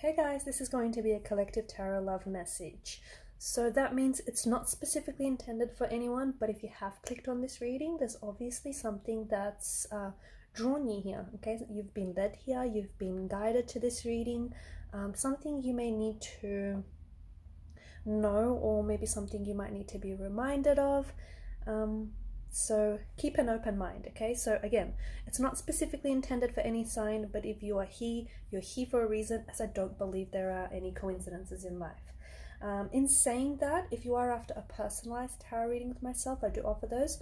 Hey guys, this is going to be a collective tarot love message. So that means it's not specifically intended for anyone, but if you have clicked on this reading, there's obviously something that's drawn you here, okay? You've been led here, you've been guided to this reading, something you may need to know, or maybe something you might need to be reminded of. So keep an open mind, okay? So again, it's not specifically intended for any sign, but if you are here, you're here for a reason, as I don't believe there are any coincidences in life. In saying that, if you are after a personalized tarot reading with myself, I do offer those.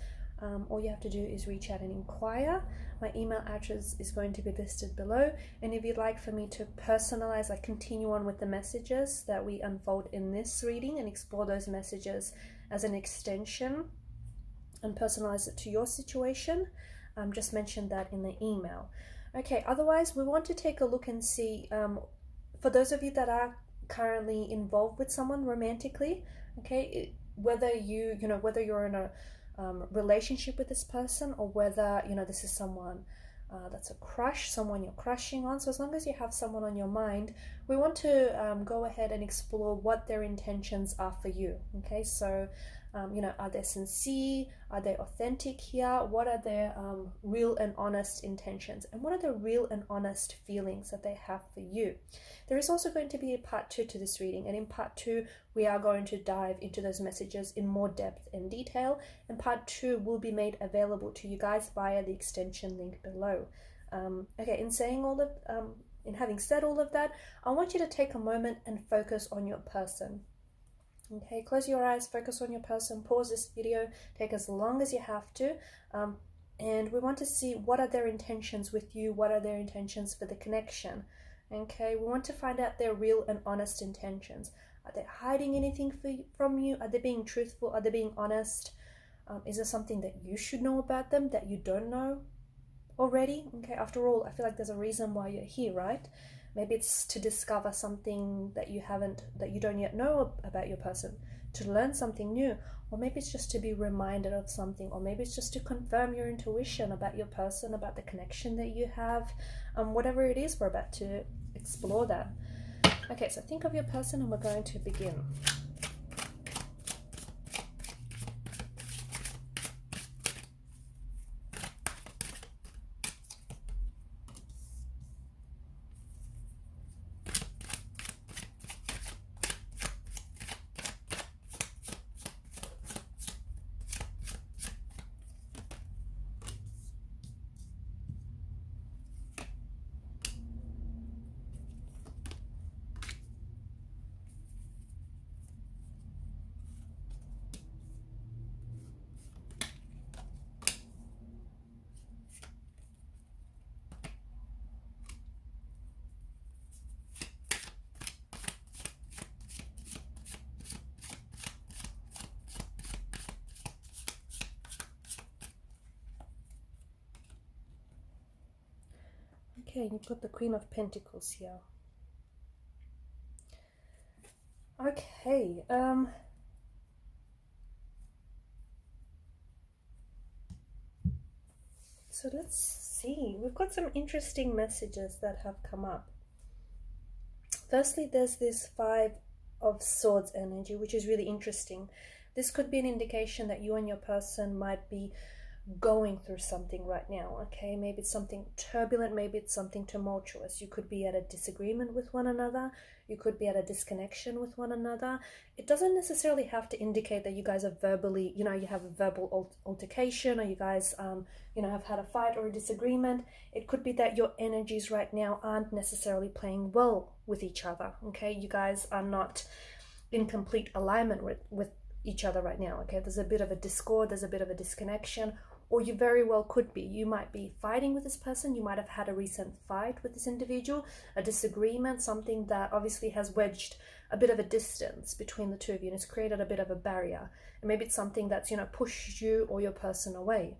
All you have to do is reach out and inquire. My email address is going to be listed below, and if you'd like for me to personalize, like continue on with the messages that we unfold in this reading and explore those messages as an extension and personalize it to your situation, just mention that in the email. Okay, otherwise we want to take a look and see, for those of you that are currently involved with someone romantically, okay, whether whether you're in a relationship with this person, or whether this is someone that's a crush, someone you're crushing on. So as long as you have someone on your mind, we want to go ahead and explore what their intentions are for you. Okay, so are they sincere? Are they authentic here? What are their real and honest intentions? And what are the real and honest feelings that they have for you? There is also going to be a part 2 to this reading. And in part 2, we are going to dive into those messages in more depth and detail. And part 2 will be made available to you guys via the extension link below. Okay, in having said all of that, I want you to take a moment and focus on your person. Okay, close your eyes, focus on your person, pause this video, take as long as you have to, and we want to see what are their intentions with you, what are their intentions for the connection. Okay, we want to find out their real and honest intentions. Are they hiding anything from you? Are they being truthful? Are they being honest? Is there something that you should know about them that you don't know already? Okay, after all, I feel like there's a reason why you're here, right? Maybe it's to discover something that you don't yet know about your person, to learn something new, or maybe it's just to be reminded of something, or maybe it's just to confirm your intuition about your person, about the connection that you have. Whatever it is, we're about to explore that. Okay, so think of your person and we're going to begin. Okay, you've got the Queen of Pentacles here. Okay, so let's see. We've got some interesting messages that have come up. Firstly, there's this 5 of Swords energy, which is really interesting. This could be an indication that you and your person might be going through something right now. Okay, maybe it's something turbulent, maybe it's something tumultuous. You could be at a disagreement with one another, you could be at a disconnection with one another. It doesn't necessarily have to indicate that you guys are verbally, you have a verbal altercation, or you guys have had a fight or a disagreement. It could be that your energies right now aren't necessarily playing well with each other. Okay, you guys are not in complete alignment with each other right now. Okay, there's a bit of a discord, there's a bit of a disconnection, or you very well could be. You might be fighting with this person, you might have had a recent fight with this individual, a disagreement, something that obviously has wedged a bit of a distance between the two of you, and it's created a bit of a barrier. And maybe it's something that's pushed you or your person away,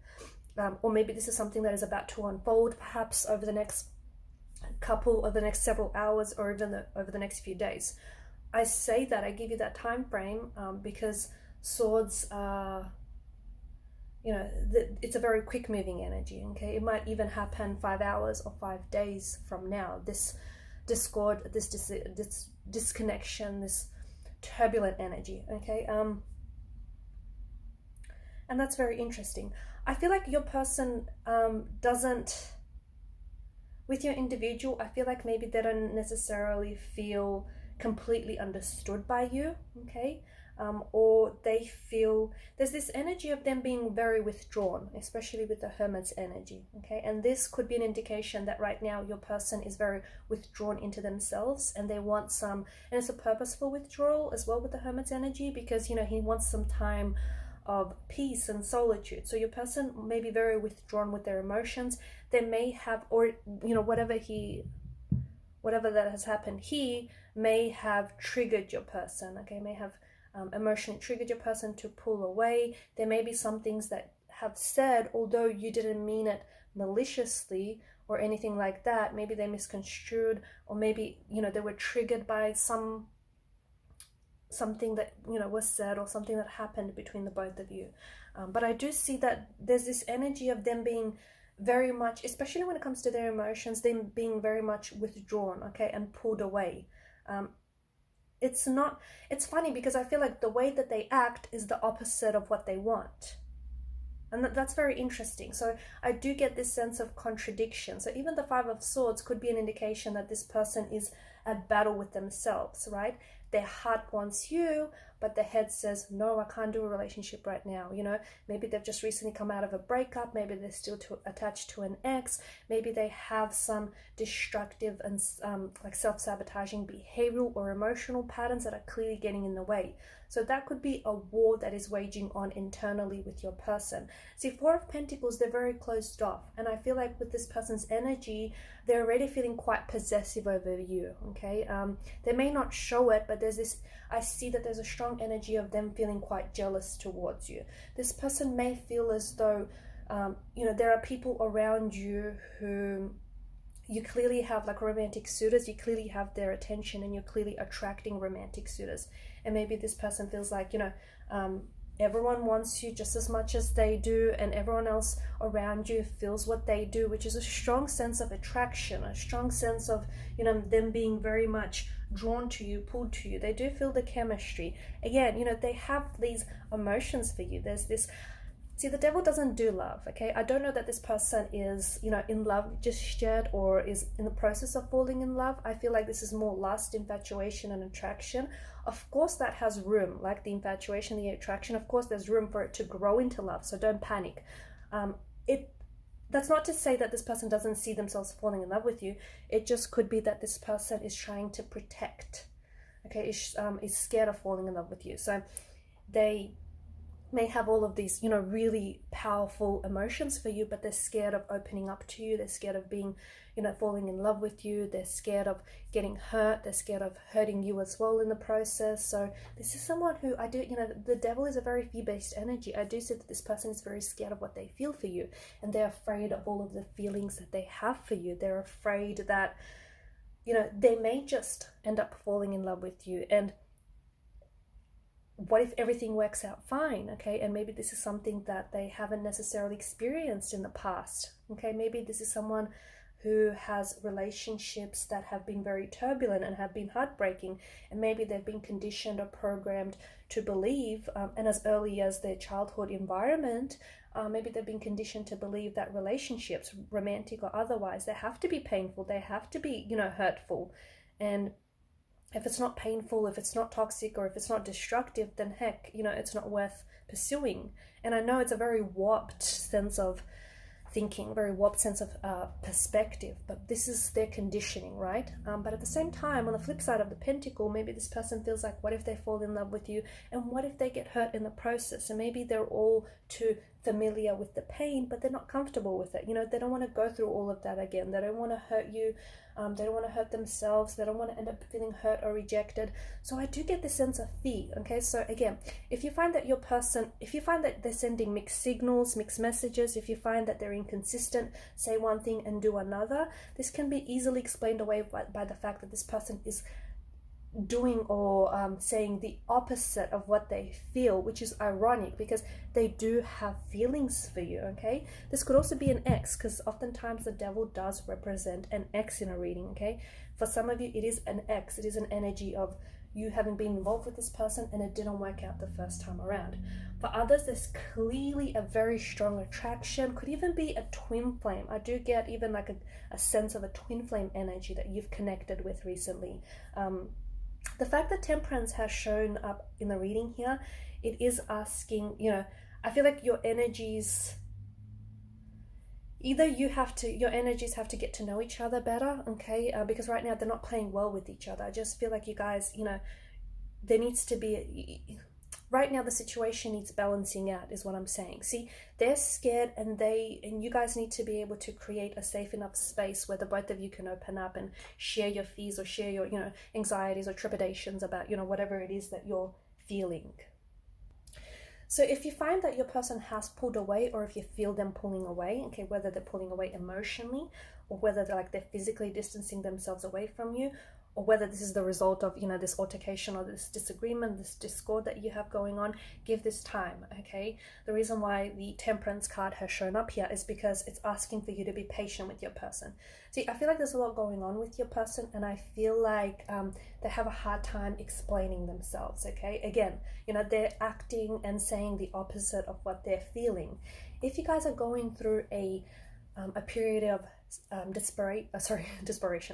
or maybe this is something that is about to unfold, perhaps over the next several hours, or even over the next few days. I say that, I give you that time frame because swords are, it's a very quick moving energy. Okay, it might even happen 5 hours or 5 days from now. This discord, this disconnection, this turbulent energy, okay? And that's very interesting. I feel like your person doesn't, with your individual, I feel like maybe they don't necessarily feel completely understood by you, okay? Or they feel, there's this energy of them being very withdrawn, especially with the Hermit's energy, okay? And this could be an indication that right now your person is very withdrawn into themselves, and they want some, and it's a purposeful withdrawal as well with the Hermit's energy, because, you know, he wants some time of peace and solitude. So your person may be very withdrawn with their emotions. They may have, or, you know, whatever that has happened, he may have triggered your person, okay? May have emotionally triggered your person to pull away. There may be some things that have said, although you didn't mean it maliciously or anything like that. Maybe they misconstrued, or maybe, you know, they were triggered by something that, you know, was said, or something that happened between the both of you. But I do see that there's this energy of them being very much, especially when it comes to their emotions, them being very much withdrawn, okay, and pulled away. It's funny because I feel like the way that they act is the opposite of what they want. And that's very interesting. So I do get this sense of contradiction. So even the Five of Swords could be an indication that this person is at battle with themselves, right? Their heart wants you, but their head says, no, I can't do a relationship right now. You know, maybe they've just recently come out of a breakup. Maybe they're still attached to an ex. Maybe they have some destructive and like self-sabotaging behavioral or emotional patterns that are clearly getting in the way. So that could be a war that is waging on internally with your person. See, Four of Pentacles, they're very closed off. And I feel like with this person's energy, they're already feeling quite possessive over you, okay? They may not show it, but there's this, I see that there's a strong energy of them feeling quite jealous towards you. This person may feel as though, you know, there are people around you who you clearly have like romantic suitors, you clearly have their attention, and you're clearly attracting romantic suitors. And maybe this person feels like, you know, everyone wants you just as much as they do, and everyone else around you feels what they do, which is a strong sense of attraction, a strong sense of, you know, them being very much drawn to you, pulled to you. They do feel the chemistry. Again, you know, they have these emotions for you. There's this, see, the devil doesn't do love, okay? I don't know that this person is, you know, in love just yet, or is in the process of falling in love. I feel like this is more lust, infatuation, and attraction. Of course, that has room, like the infatuation, the attraction. Of course, there's room for it to grow into love, so don't panic. That's not to say that this person doesn't see themselves falling in love with you. It just could be that this person is trying to protect, okay? Is scared of falling in love with you. So they may have all of these, you know, really powerful emotions for you, but they're scared of opening up to you. They're scared of being, you know, falling in love with you. They're scared of getting hurt. They're scared of hurting you as well in the process. So this is someone who, I do, you know, the devil is a very fear-based energy. I do see that this person is very scared of what they feel for you, and they're afraid of all of the feelings that they have for you. They're afraid that, you know, they may just end up falling in love with you. And what if everything works out fine, okay? And maybe this is something that they haven't necessarily experienced in the past, okay? Maybe this is someone who has relationships that have been very turbulent and have been heartbreaking, and maybe they've been conditioned or programmed to believe, and as early as their childhood environment, maybe they've been conditioned to believe that relationships, romantic or otherwise, they have to be painful, they have to be, you know, hurtful. And if it's not painful, if it's not toxic, or if it's not destructive, then heck, you know, it's not worth pursuing. And I know it's a very warped sense of thinking, very warped sense of perspective, but this is their conditioning, right? But at the same time, on the flip side of the pentacle, maybe this person feels like, what if they fall in love with you, and what if they get hurt in the process? And maybe they're all too familiar with the pain, but they're not comfortable with it. You know, they don't want to go through all of that again. They don't want to hurt you. They don't want to hurt themselves. They don't want to end up feeling hurt or rejected. So I do get this sense of fear, okay? So again, if you find that your person, if you find that they're sending mixed signals, mixed messages, if you find that they're inconsistent, say one thing and do another, this can be easily explained away by the fact that this person is doing or saying the opposite of what they feel, which is ironic because they do have feelings for you, okay? This could also be an ex, because oftentimes the devil does represent an ex in a reading, okay? For some of you, it is an ex. It is an energy of you having been involved with this person and it didn't work out the first time around. For others, there's clearly a very strong attraction, could even be a twin flame. I do get even like a sense of a twin flame energy that you've connected with recently. The fact that Temperance has shown up in the reading here, it is asking, you know, I feel like your energies, either your energies have to get to know each other better, okay? Because right now they're not playing well with each other. I just feel like you guys, you know, there needs to be, right now the situation needs balancing out is what I'm saying. See, they're scared and you guys need to be able to create a safe enough space where the both of you can open up and share your fears or share your, you know, anxieties or trepidations about, you know, whatever it is that you're feeling. So if you find that your person has pulled away, or if you feel them pulling away, okay, whether they're pulling away emotionally or whether they're physically distancing themselves away from you, or whether this is the result of, you know, this altercation or this disagreement, this discord that you have going on, give this time, okay? The reason why the Temperance card has shown up here is because it's asking for you to be patient with your person. See, I feel like there's a lot going on with your person, and I feel like they have a hard time explaining themselves, okay? Again, you know, they're acting and saying the opposite of what they're feeling. If you guys are going through a period of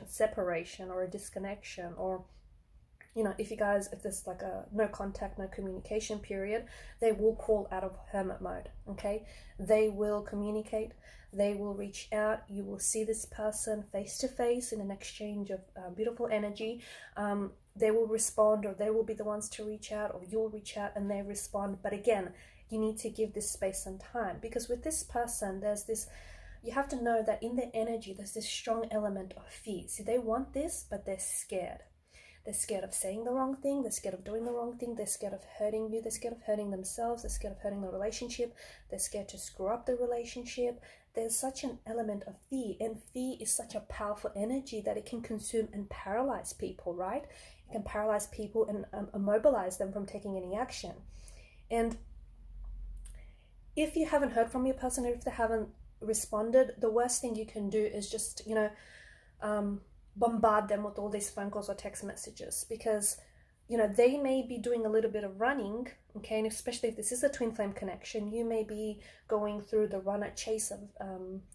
separation or a disconnection, or, you know, if there's like a no contact, no communication period, they will call out of hermit mode, okay? They will communicate, they will reach out, you will see this person face to face in an exchange of beautiful energy. They will respond, or they will be the ones to reach out, or you'll reach out and they respond. But again, you need to give this space and time, because with this person, you have to know that in their energy, there's this strong element of fear. See, they want this, but they're scared. They're scared of saying the wrong thing. They're scared of doing the wrong thing. They're scared of hurting you. They're scared of hurting themselves. They're scared of hurting the relationship. They're scared to screw up the relationship. There's such an element of fear, and fear is such a powerful energy that it can consume and paralyze people, right? It can paralyze people and immobilize them from taking any action. And if you haven't heard from your person, or if they haven't responded, the worst thing you can do is just, you know, bombard them with all these phone calls or text messages, because, you know, they may be doing a little bit of running, okay? And especially if this is a twin flame connection, you may be going through the runner chase of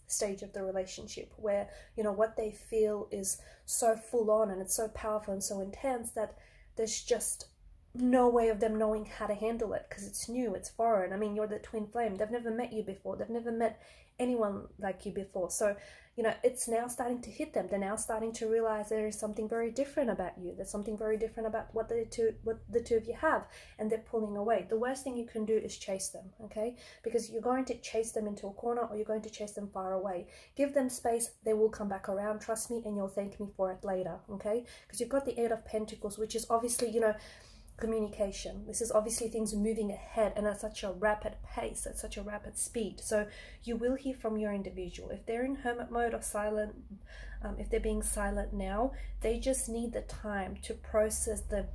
stage of the relationship, where, you know, what they feel is so full on and it's so powerful and so intense that there's just no way of them knowing how to handle it, because it's new, it's foreign. I mean, you're the twin flame. They've never met you before. They've never met anyone like you before. So, you know, it's now starting to hit them. They're now starting to realize there is something very different about you. There's something very different about what the two of you have, and they're pulling away. The worst thing you can do is chase them, okay? Because you're going to chase them into a corner, or you're going to chase them far away. Give them space. They will come back around, trust me, and you'll thank me for it later, okay? Because you've got the Eight of Pentacles, which is obviously, you know, communication. This is obviously things moving ahead and at such a rapid pace, at such a rapid speed. So you will hear from your individual. If they're in hermit mode or silent, if they're being silent now, they just need the time to process the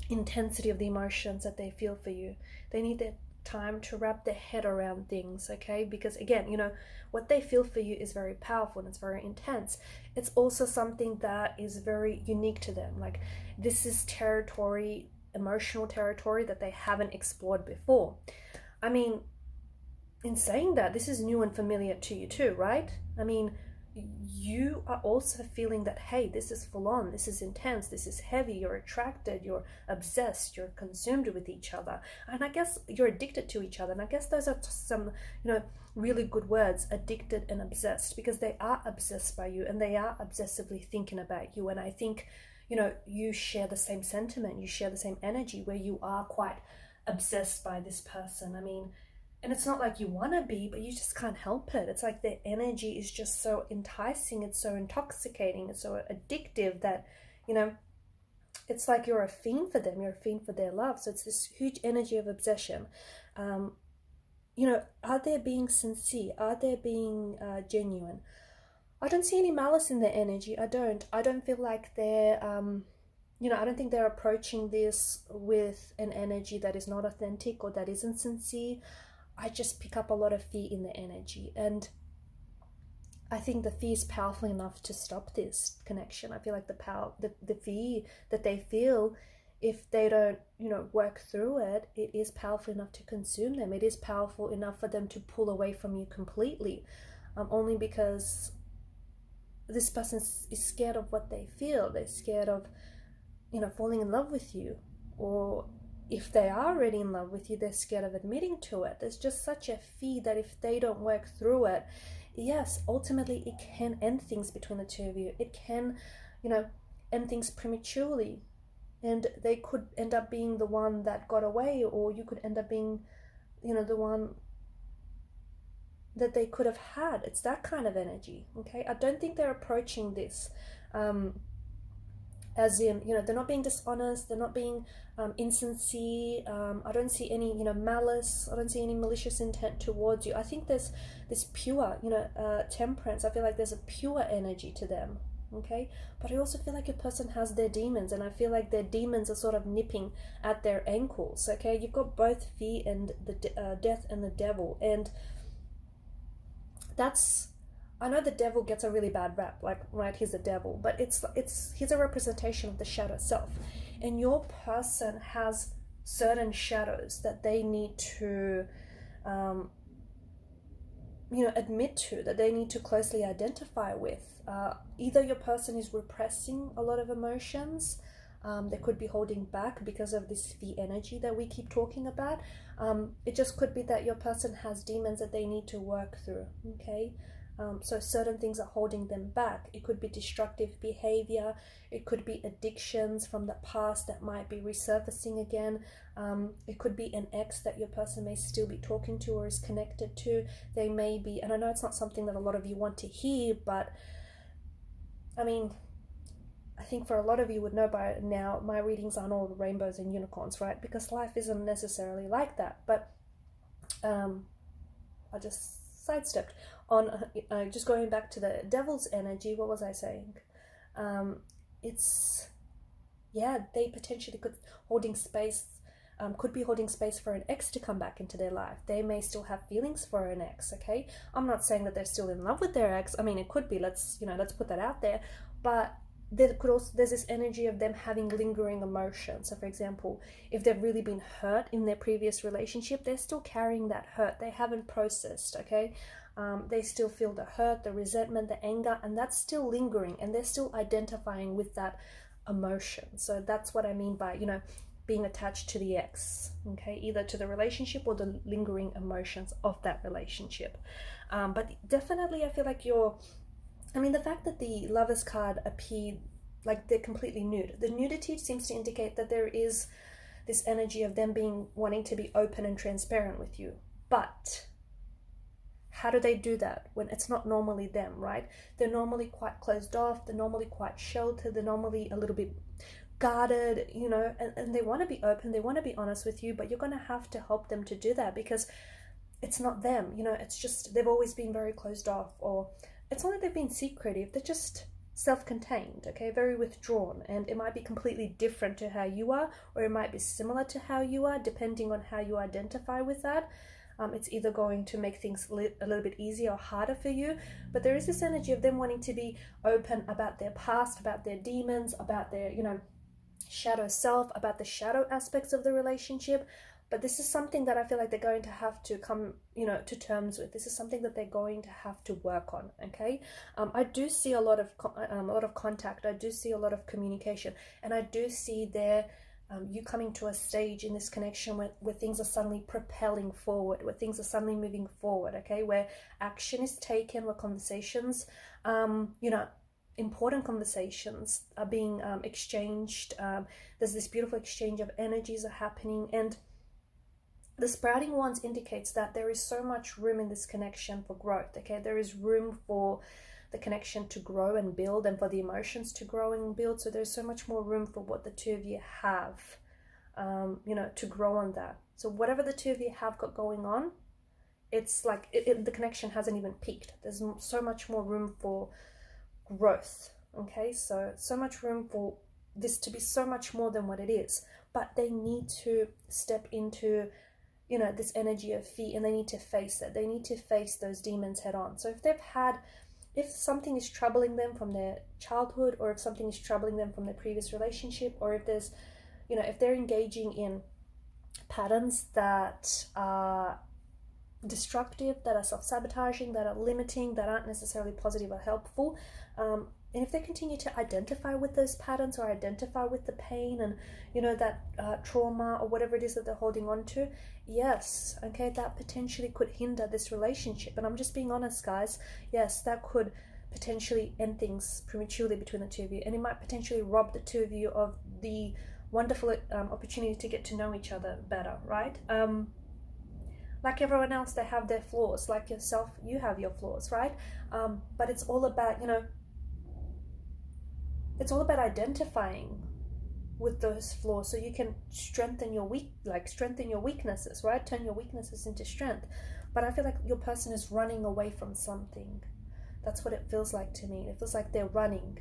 intensity of the emotions that they feel for you. They need the time to wrap their head around things, okay? Because again, you know, what they feel for you is very powerful and it's very intense. It's also something that is very unique to them. Like, this is territory, emotional territory that they haven't explored before. I mean, in saying that, this is new and familiar to you too, right? I mean, you are also feeling that, hey, this is full on, this is intense, this is heavy, you're attracted, you're obsessed, you're consumed with each other, and I guess you're addicted to each other. And I guess those are some, you know, really good words, addicted and obsessed, because they are obsessed by you and they are obsessively thinking about you. And I think, you know, you share the same sentiment, you share the same energy, where you are quite obsessed by this person. I mean, and it's not like you want to be, but you just can't help it. It's like their energy is just so enticing, it's so intoxicating, it's so addictive that, you know, it's like you're a fiend for them, you're a fiend for their love. So it's this huge energy of obsession. You know, are they being sincere? Are they being genuine? I don't see any malice in their energy. I don't feel like they're, you know, I don't think they're approaching this with an energy that is not authentic or that isn't sincere. I just pick up a lot of fear in their energy. And I think the fear is powerful enough to stop this connection. I feel like the fear that they feel, if they don't, work through it, it is powerful enough to consume them. It is powerful enough for them to pull away from you completely, only because this person is scared of what they feel. They're scared of, falling in love with you, or if they are already in love with you, they're scared of admitting to it. There's just such a fear that if they don't work through it, yes, ultimately it can end things between the two of you. It can, end things prematurely. And they could end up being the one that got away, or you could end up being, the one that they could have had. It's that kind of energy, okay? I don't think they're approaching this as in, they're not being dishonest, they're not being insincere. I don't see any, malice. I don't see any malicious intent towards you. I think there's this pure, temperance. I feel like there's a pure energy to them, okay? But I also feel like a person has their demons, and I feel like their demons are sort of nipping at their ankles, okay? You've got both fear and the death and the devil, and that's, I know the devil gets a really bad rap, like, right, he's the devil, but he's a representation of the shadow self, and your person has certain shadows that they need to admit to, that they need to closely identify with. Either your person is repressing a lot of emotions, they could be holding back because of this fear energy that we keep talking about. It just could be that your person has demons that they need to work through, okay? So certain things are holding them back. It could be destructive behavior. It could be addictions from the past that might be resurfacing again. It could be an ex that your person may still be talking to or is connected to. They may be, and I know it's not something that a lot of you want to hear, but I mean, I think for a lot of you would know by now, my readings aren't all rainbows and unicorns, right? Because life isn't necessarily like that. But I just sidestepped on just going back to the devil's energy. What was I saying? They potentially could be holding space for an ex to come back into their life. They may still have feelings for an ex, okay? I'm not saying that they're still in love with their ex. I mean, it could be, let's put that out there. But there's this energy of them having lingering emotions. So for example, if they've really been hurt in their previous relationship, they're still carrying that hurt. They haven't processed, okay? They still feel the hurt, the resentment, the anger, and that's still lingering, and they're still identifying with that emotion. So that's what I mean by, being attached to the ex, okay? Either to the relationship or the lingering emotions of that relationship. But definitely I feel like the fact that the Lovers card appeared like they're completely nude. The nudity seems to indicate that there is this energy of them wanting to be open and transparent with you. But how do they do that when it's not normally them, right? They're normally quite closed off. They're normally quite sheltered. They're normally a little bit guarded, and they want to be open. They want to be honest with you, but you're going to have to help them to do that because it's not them, it's just they've always been very closed off, or it's not like they've been secretive. They're just self-contained, okay, very withdrawn, and it might be completely different to how you are, or it might be similar to how you are, depending on how you identify with that. It's either going to make things a little bit easier or harder for you, but there is this energy of them wanting to be open about their past, about their demons, about their, shadow self, about the shadow aspects of the relationship. But this is something that I feel like they're going to have to come, to terms with. This is something that they're going to have to work on, okay? I do see a lot of contact. I do see a lot of communication. And I do see you coming to a stage in this connection where things are suddenly propelling forward, where things are suddenly moving forward, okay? Where action is taken, where conversations, important conversations are being exchanged. There's this beautiful exchange of energies are happening, and the sprouting ones indicates that there is so much room in this connection for growth, okay? There is room for the connection to grow and build, and for the emotions to grow and build. So there's so much more room for what the two of you have, to grow on that. So whatever the two of you have got going on, it's like the connection hasn't even peaked. There's so much more room for growth, okay? So much room for this to be so much more than what it is. But they need to step into this energy of fear, and they need to face it. They need to face those demons head on. So if they've had if something is troubling them from their childhood, or if something is troubling them from their previous relationship, or if there's, you know, if they're engaging in patterns that are destructive, that are self-sabotaging, that are limiting, that aren't necessarily positive or helpful, and if they continue to identify with those patterns, or identify with the pain and, you know, that trauma or whatever it is that they're holding on to, yes, okay, that potentially could hinder this relationship. And I'm just being honest, guys. Yes, that could potentially end things prematurely between the two of you, and it might potentially rob the two of you of the wonderful opportunity to get to know each other better, right? Like everyone else, they have their flaws. Like yourself, you have your flaws, right? But it's all about, you know, it's all about identifying with those flaws, so you can strengthen your weaknesses, right? Turn your weaknesses into strength. But I feel like your person is running away from something. That's what it feels like to me. It feels like they're running,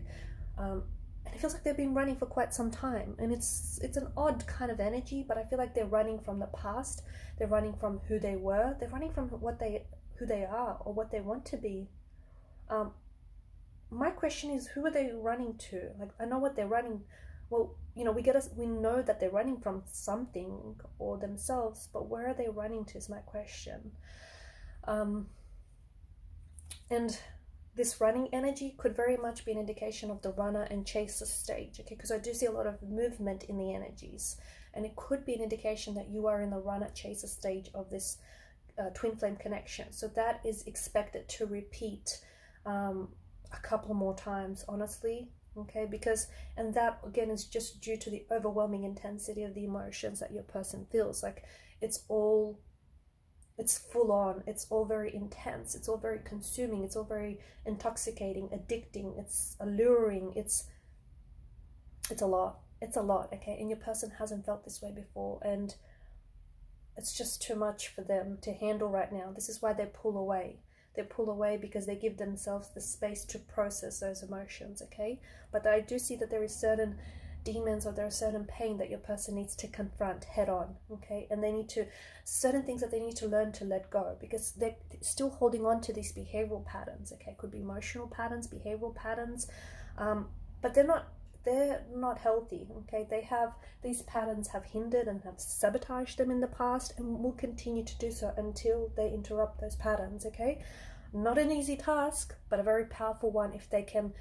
and it feels like they've been running for quite some time. And it's an odd kind of energy, but I feel like they're running from the past. They're running from who they were. They're running from who they are, or what they want to be. My question is, who are they running to? Like, I know what they're running. Well, you know, we know that they're running from something or themselves, but where are they running to is my question. And this running energy could very much be an indication of the runner and chaser stage, okay? Because I do see a lot of movement in the energies, and it could be an indication that you are in the runner chaser stage of this twin flame connection. So that is expected to repeat a couple more times, honestly, okay? Because, and that again is just due to the overwhelming intensity of the emotions that your person feels. Like, it's full on, it's all very intense, it's all very consuming, it's all very intoxicating, addicting, it's alluring, it's a lot, okay? And your person hasn't felt this way before, and it's just too much for them to handle right now. This is why they pull away. They pull away because they give themselves the space to process those emotions, okay? But I do see that there is certain demons, or there is certain pain that your person needs to confront head on, okay? And they need to, certain things that they need to learn to let go, because they're still holding on to these behavioral patterns, okay? Could be emotional patterns, behavioral patterns, but they're not healthy, okay? These patterns have hindered and have sabotaged them in the past, and will continue to do so until they interrupt those patterns, okay? Not an easy task, but a very powerful one. If they can,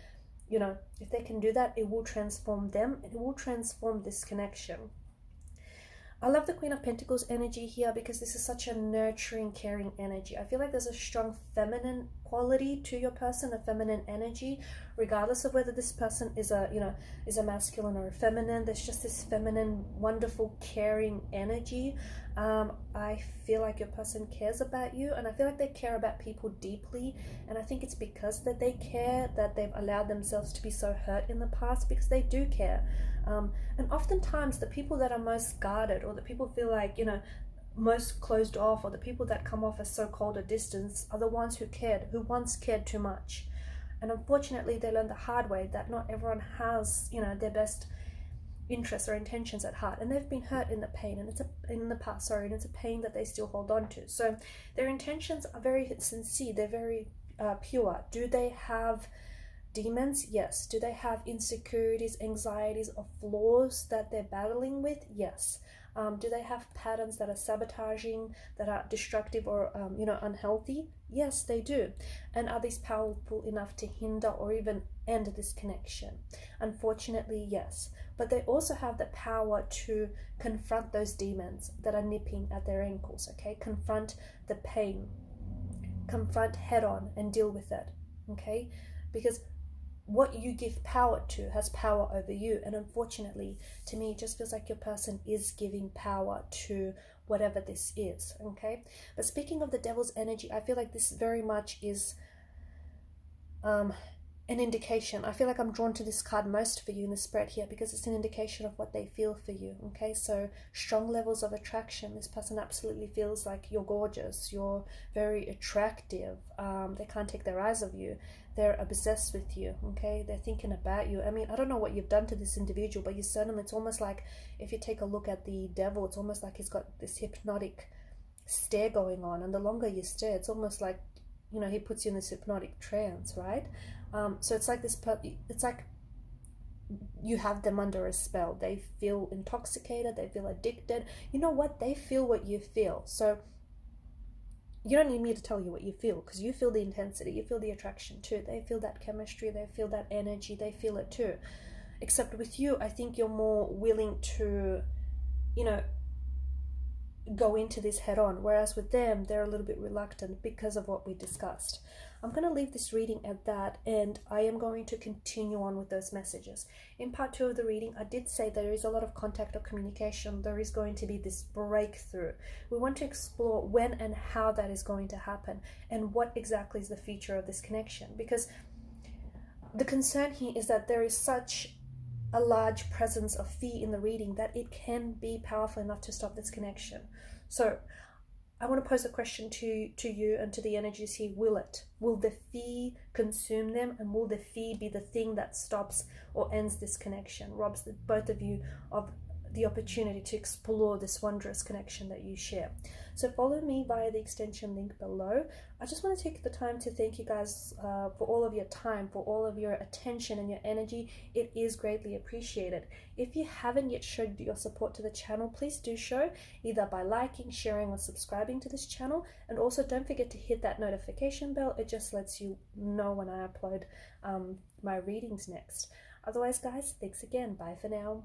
you know, if they can do that, it will transform them, it will transform this connection. I love the Queen of Pentacles energy here, because this is such a nurturing, caring energy. I feel like there's a strong feminine quality to your person, a feminine energy, regardless of whether this person is a masculine or a feminine. There's just this feminine, wonderful, caring energy. I feel like your person cares about you, and I feel like they care about people deeply, and I think it's because that they care that they've allowed themselves to be so hurt in the past, because they do care. And oftentimes the people that are most guarded, or the people feel like, you know, most closed off, or the people that come off as so cold or distant, are the ones who once cared too much. And unfortunately, they learned the hard way that not everyone has, you know, their best interests or intentions at heart, and they've been hurt in the pain, and it's a pain that they still hold on to. So their intentions are very sincere, they're very pure. Do they have demons? Yes. Do they have insecurities, anxieties, or flaws that they're battling with? Yes. Do they have patterns that are sabotaging, that are destructive, or unhealthy? Yes, they do. And are these powerful enough to hinder or even end this connection? Unfortunately, yes. But they also have the power to confront those demons that are nipping at their ankles, okay? Confront the pain, confront head on, and deal with it, okay? Because what you give power to has power over you. And unfortunately, to me, it just feels like your person is giving power to whatever this is, okay? But speaking of the devil's energy, I feel like this very much is an indication. I feel like I'm drawn to this card most for you in the spread here, because it's an indication of what they feel for you, okay? So strong levels of attraction. This person absolutely feels like you're gorgeous, you're very attractive, they can't take their eyes off you, they're obsessed with you, okay? They're thinking about you. I mean, I don't know what you've done to this individual, but you certainly, it's almost like, if you take a look at the devil, it's almost like he's got this hypnotic stare going on, and the longer you stare, it's almost like you know, he puts you in this hypnotic trance, right? So it's like this, it's like you have them under a spell. They feel intoxicated, they feel addicted. You know what? They feel what you feel. So you don't need me to tell you what you feel, because you feel the intensity, you feel the attraction too. They feel that chemistry, they feel that energy, they feel it too. Except with you, I think you're more willing to, you know, go into this head on, whereas with them, they're a little bit reluctant because of what we discussed. I'm going to leave this reading at that, and I am going to continue on with those messages. In part 2 of the reading, I did say there is a lot of contact or communication. There is going to be this breakthrough. We want to explore when and how that is going to happen, and what exactly is the future of this connection. Because the concern here is that there is such a large presence of fear in the reading that it can be powerful enough to stop this connection. So I want to pose a question to you and to the energies here. Will the fear consume them, and will the fear be the thing that stops or ends this connection, robs both of you of the opportunity to explore this wondrous connection that you share? So follow me via the extension link below. I just want to take the time to thank you guys for all of your time, for all of your attention and your energy. It is greatly appreciated. If you haven't yet showed your support to the channel, please do show, either by liking, sharing, or subscribing to this channel. And also don't forget to hit that notification bell. It just lets you know when I upload my readings next. Otherwise, guys, thanks again. Bye for now.